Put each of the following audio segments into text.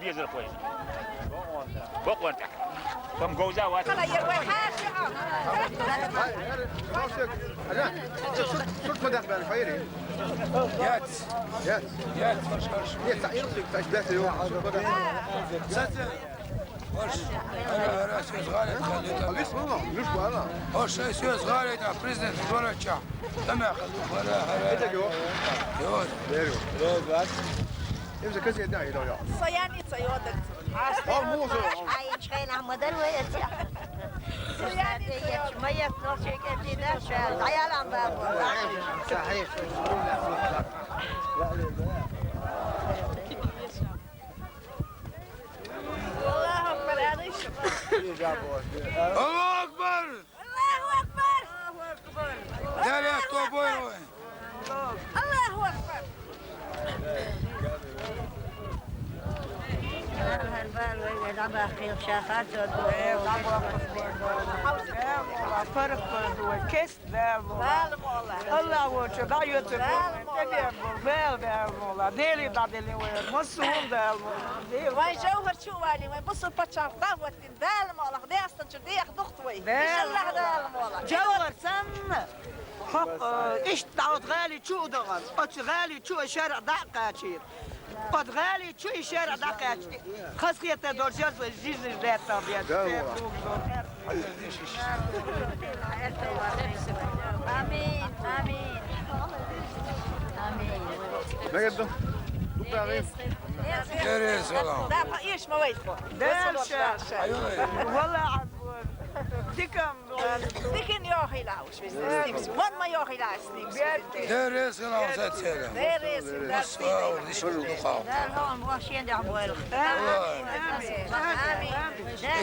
بيزر كويس بق وانت كم جوزة وات شو مدخل بالفيري يات يرسل تشبيه اليوم Hoş, ara söz gayret kalıyor. ليش بقى Hoş söz gayret ya prezident Doğruça. Tamam. Ara. انت جو Yok. ديرو روز امسك كاسه داعي لو يا صياني صيودك مو عايش خينا مدن ويتيا ما يكنر شيء كذا شال عيال عم بابا صحيح الله أكبر هذا الشباب Allah akbar. الله أكبر Nereye topuyor? الله أكبر هالبال وين لعبة خير شافات فرق كيس الله وجه ضايت ديلي دادلي مسؤول دال وين جوهر شو والي وين بص بتشاف ضوت دال مالك دي أصلا جدي أخذت وي إيش الله دال مالك جوهر سم حق ايش دعوت غالي شو دغن قد غالي شو شارع دقاتشير قد غالي شو شارع دقاتشير خاصية دورجاز وجيز ذات طبيعة آمين آمين آمين ما يبدو Nereye selam? لا إيش ما ويتكم والله عبود ديكم لكن يا أخي لا وش بس وين ما يا أخي لا سنيكس Nereye selam sen söyle. ديريس Sağ ol, dişini tukalım. دارهم واشين دعوالك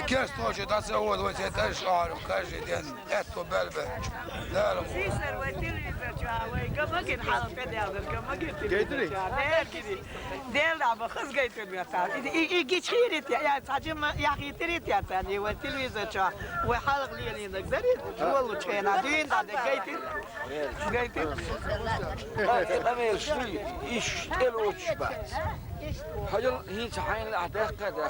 Kes toçu da se od ve te şar kaje den etto belbe. Dalam. سيسر والتلفزيون شاوي كم كن حاط كده كم كن جايتري ديل عم خز جايت المثال يجي خيرت يا تاجم يا أخي تريت يا ثاني والتلفزيون شا وحلق لي اللي نقدر والله شينا دين ده جايت أمير شوي إيش الوش بعد هجر هي صحين الأحداث كذا